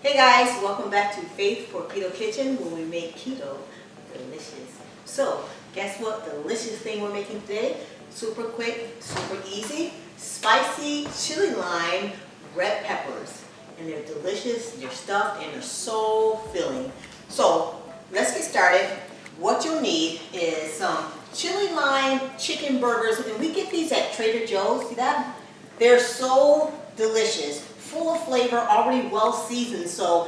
Hey guys, welcome back to Faith for Keto Kitchen, where we make keto delicious. So, guess what delicious thing we're making today? Super quick, super easy, spicy chili lime red peppers. And they're delicious, they're stuffed, and they're so filling. So, let's get started. What you'll need is some chili lime chicken burgers, and we get these at Trader Joe's, see that? They're so delicious, full of flavor, already well seasoned,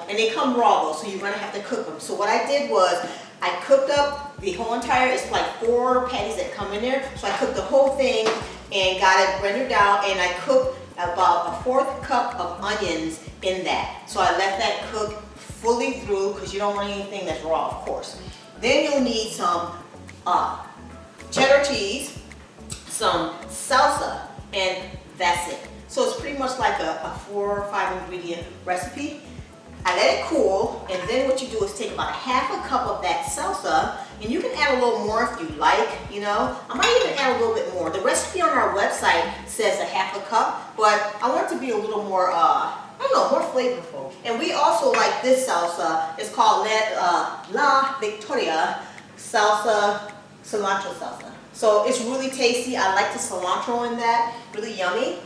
and they come raw though, so you're gonna have to cook them. So what I did was, I cooked up the whole entire, it's like 4 patties that come in there, so I cooked the whole thing and got it rendered down, and I cooked about a 1/4 cup of onions in that. So I let that cook fully through, because you don't want anything that's raw, of course. Then you'll need some cheddar cheese, some salsa, and that's it. So it's pretty much like a 4 or 5 ingredient recipe. I let it cool, and then what you do is take about 1/2 cup of that salsa, and you can add a little more if you like, you know. I might even add a little bit more. The recipe on our website says 1/2 cup, but I want it to be a little more, I don't know, more flavorful. And we also like this salsa. It's called La Victoria salsa, cilantro salsa. So it's really tasty. I like the cilantro in that, really yummy.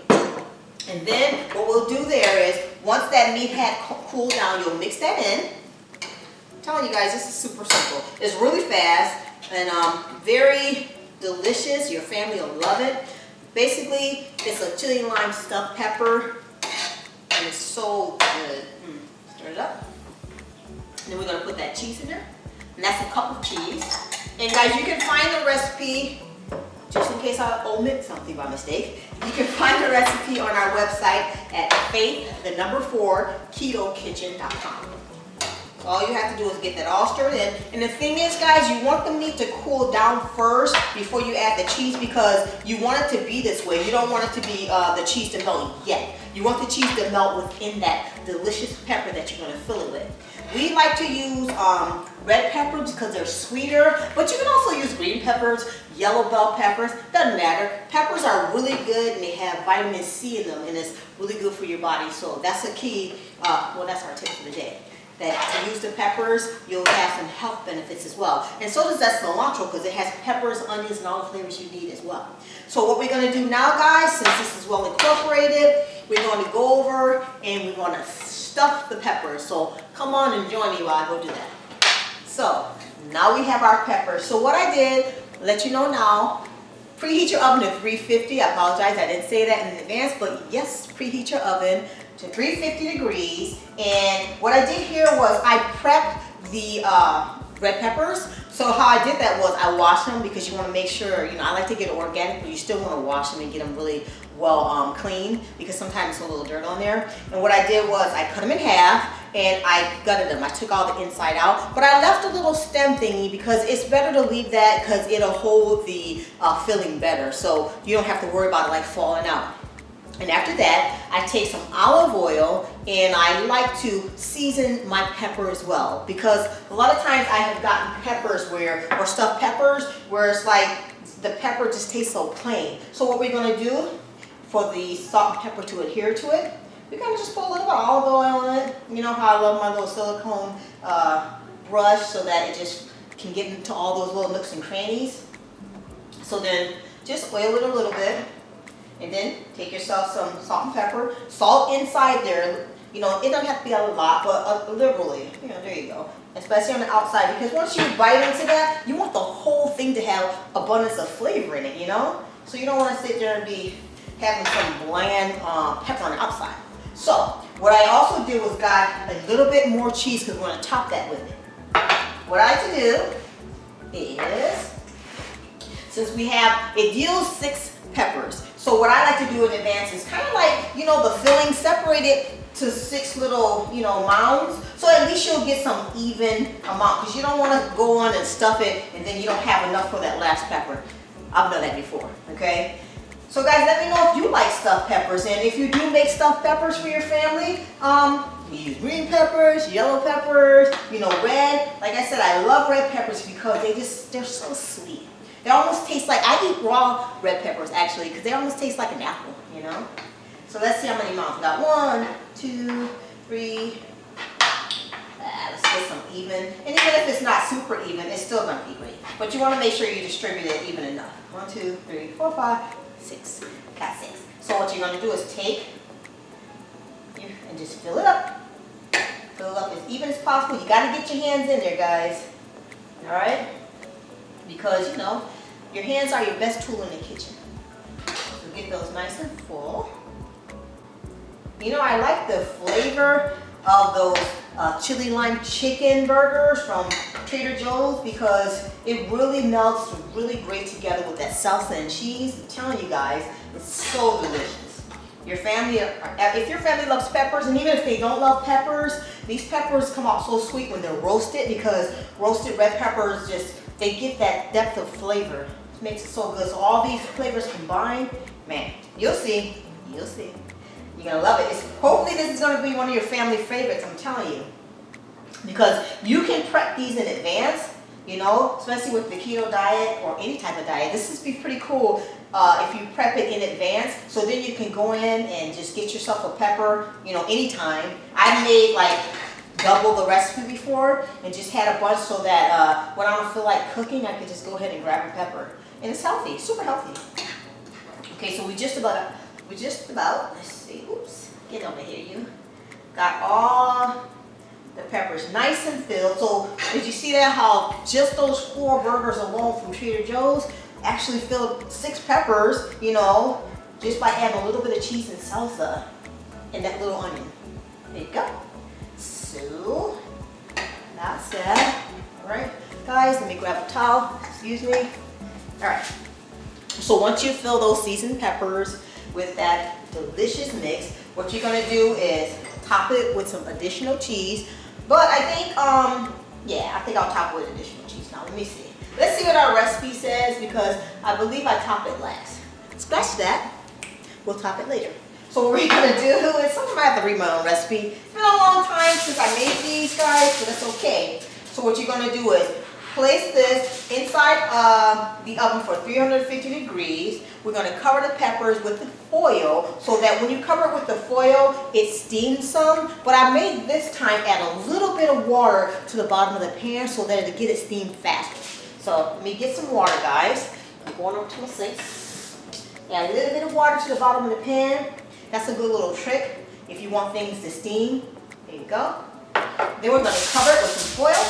And then what we'll do there is, once that meat had cooled down, you'll mix that in. I'm telling you guys, this is super simple. It's really fast and very delicious. Your family will love it. Basically, it's a chili lime stuffed pepper, and it's so good. Stir it up. And then we're gonna put that cheese in there, and that's a cup of cheese. And guys, you can find the recipe, just in case I omit something by mistake, you can find the recipe on our website at faith4ketokitchen.com. So all you have to do is get that all stirred in. And the thing is, guys, you want the meat to cool down first before you add the cheese, because you want it to be this way. You don't want it to be the cheese to melt yet. You want the cheese to melt within that delicious pepper that you're going to fill it with. We like to use red peppers because they're sweeter, but you can also use green peppers, yellow bell peppers, doesn't matter. Peppers are really good, and they have vitamin C in them, and it's really good for your body. So that's a key, well, that's our tip for the day. That to use the peppers, you'll have some health benefits as well. And so does that cilantro, because it has peppers, onions, and all the flavors you need as well. So what we're going to do now, guys, since this is well incorporated, we're going to go over and we're going to stuff the peppers. So come on and join me while I go do that. So now we have our peppers. So what I did, let you know now, preheat your oven to 350. I apologize, I didn't say that in advance, but yes, preheat your oven to 350 degrees. And what I did here was I prepped the red peppers. So how I did that was I washed them, because you want to make sure, you know, I like to get it organic, but you still want to wash them and get them really well clean, because sometimes there's a little dirt on there. And what I did was I cut them in half and I gutted them. I took all the inside out, but I left a little stem thingy because it's better to leave that, because it'll hold the filling better, so you don't have to worry about it like falling out. And after that, I take some olive oil, and I like to season my pepper as well, because a lot of times I have gotten peppers or stuffed peppers where it's like the pepper just tastes so plain. So what we're gonna do for the salt and pepper to adhere to it, we're gonna just put a little bit of olive oil on it. You know how I love my little silicone brush, so that it just can get into all those little nooks and crannies. So then just oil it a little bit. And then take yourself some salt and pepper. Salt inside there, you know, it doesn't have to be a lot, but liberally. You know, there you go. Especially on the outside, because once you bite into that, you want the whole thing to have abundance of flavor in it, you know? So you don't want to sit there and be having some bland pepper on the outside. So what I also did was got a little bit more cheese, because we're going to top that with it. What I like to do is, since we have, it yields 6 peppers. So what I like to do in advance is kind of like, you know, the filling, separate it to 6 little, you know, mounds. So at least you'll get some even amount, because you don't want to go on and stuff it and then you don't have enough for that last pepper. I've done that before, okay? So guys, let me know if you like stuffed peppers, and if you do make stuffed peppers for your family, you use green peppers, yellow peppers, you know, red. Like I said, I love red peppers because they're so sweet. They almost taste like, I eat raw red peppers actually, because they almost taste like an apple, you know? So let's see how many mounds we got. 1, 2, 3, even. And even if it's not super even, it's still gonna be great. But you wanna make sure you distribute it even enough. 1, 2, 3, 4, 5, 6. Got 6. So what you're gonna do is take and just fill it up. Fill it up as even as possible. You gotta get your hands in there, guys. All right? Because, you know, your hands are your best tool in the kitchen. So get those nice and full. You know, I like the flavor of those chili lime chicken burgers from Trader Joe's because it really melts really great together with that salsa and cheese. I'm telling you guys, it's so delicious. Your family, if your family loves peppers, and even if they don't love peppers, these peppers come out so sweet when they're roasted because roasted red peppers they get that depth of flavor. It makes it so good. So all these flavors combined, man, you'll see. You'll see. You're gonna love it. Hopefully this is gonna be one of your family favorites, I'm telling you. Because you can prep these in advance, you know, especially with the keto diet or any type of diet. This is be pretty cool if you prep it in advance, so then you can go in and just get yourself a pepper, you know, anytime. I made like double the recipe before and just had a bunch so that when I don't feel like cooking, I could just go ahead and grab a pepper. And it's healthy, super healthy. Okay, so we just about, let's see, oops, get over here, you. Got all the peppers nice and filled. So did you see that, how just those 4 burgers alone from Trader Joe's actually filled 6 peppers, you know, just by adding a little bit of cheese and salsa and that little onion. There you go. So that's that. All right, guys, let me grab a towel, excuse me. All right, so once you fill those seasoned peppers with that delicious mix, what you're gonna do is top it with some additional cheese. But I think, yeah, I think I'll top it with additional cheese. Now, let me see. Let's see what our recipe says because I believe I top it last. Scratch that. We'll top it later. So what we're gonna do is, sometimes I have to read my own recipe. It's been a long time since I made these, guys, but it's okay. So what you're gonna do is place this inside the oven for 350 degrees. We're gonna cover the peppers with the foil so that when you cover it with the foil, it steams some. But I made this time add a little bit of water to the bottom of the pan so that it'll get it steamed faster. So let me get some water, guys. I'm going over to my sink. Add a little bit of water to the bottom of the pan. That's a good little trick if you want things to steam. There you go. Then we're gonna cover it with some foil.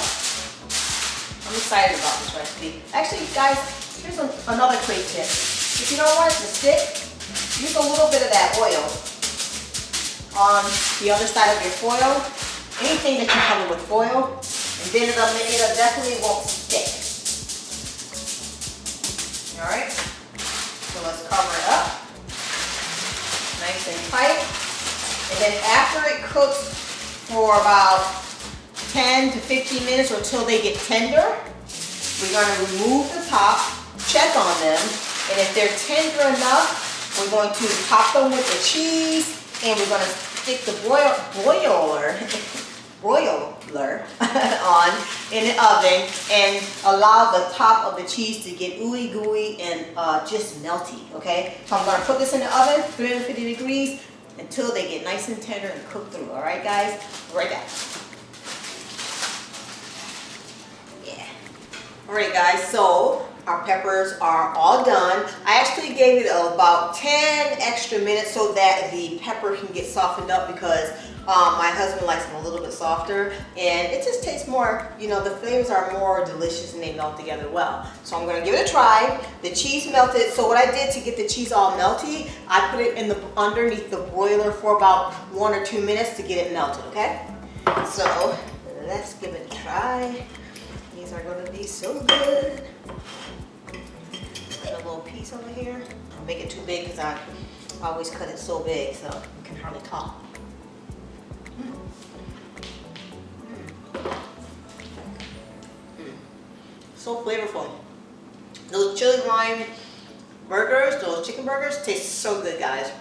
I'm excited about this recipe. Actually, guys, here's another quick tip. If you don't want it to stick, use a little bit of that oil on the other side of your foil. Anything that you cover with foil, and then it definitely won't stick. All right, so let's cover it up, nice and tight. And then after it cooks for about 10 to 15 minutes or till they get tender, we're gonna remove the top, check on them, and if they're tender enough, we're going to top them with the cheese, and we're gonna stick the broiler on in the oven and allow the top of the cheese to get ooey gooey and just melty, okay? So I'm gonna put this in the oven, 350 degrees, until they get nice and tender and cooked through, all right, guys? Right back. Yeah. All right, guys, so our peppers are all done. I actually gave it about 10 extra minutes so that the pepper can get softened up because my husband likes them a little bit softer, and it just tastes more, you know, the flavors are more delicious and they melt together well. So I'm gonna give it a try. The cheese melted, so what I did to get the cheese all melty, I put it in underneath the broiler for about 1 or 2 minutes to get it melted, okay? So let's give it a try. These are gonna be so good. Put a little piece over here. I'll make it too big because I always cut it so big so you can hardly talk. So flavorful. Those chili lime burgers, those chicken burgers, taste so good, guys.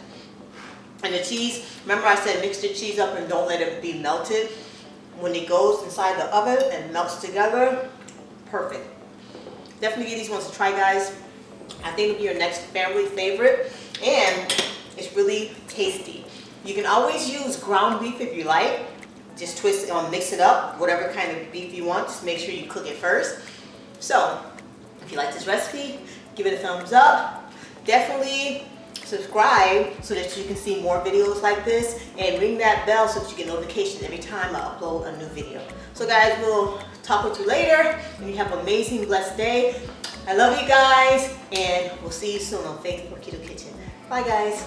And the cheese, remember I said mix the cheese up and don't let it be melted. When it goes inside the oven and melts together, perfect. Definitely give these ones a try, guys. I think it'll be your next family favorite, and it's really tasty. You can always use ground beef if you like, just twist it, mix it up, whatever kind of beef you want. Just make sure you cook it first. So, if you like this recipe, give it a thumbs up. Definitely subscribe so that you can see more videos like this, and ring that bell so that you get notifications every time I upload a new video. So guys, we'll talk with you later, and you have an amazing, blessed day. I love you guys, and we'll see you soon on Facebook Keto Kitchen. Bye guys.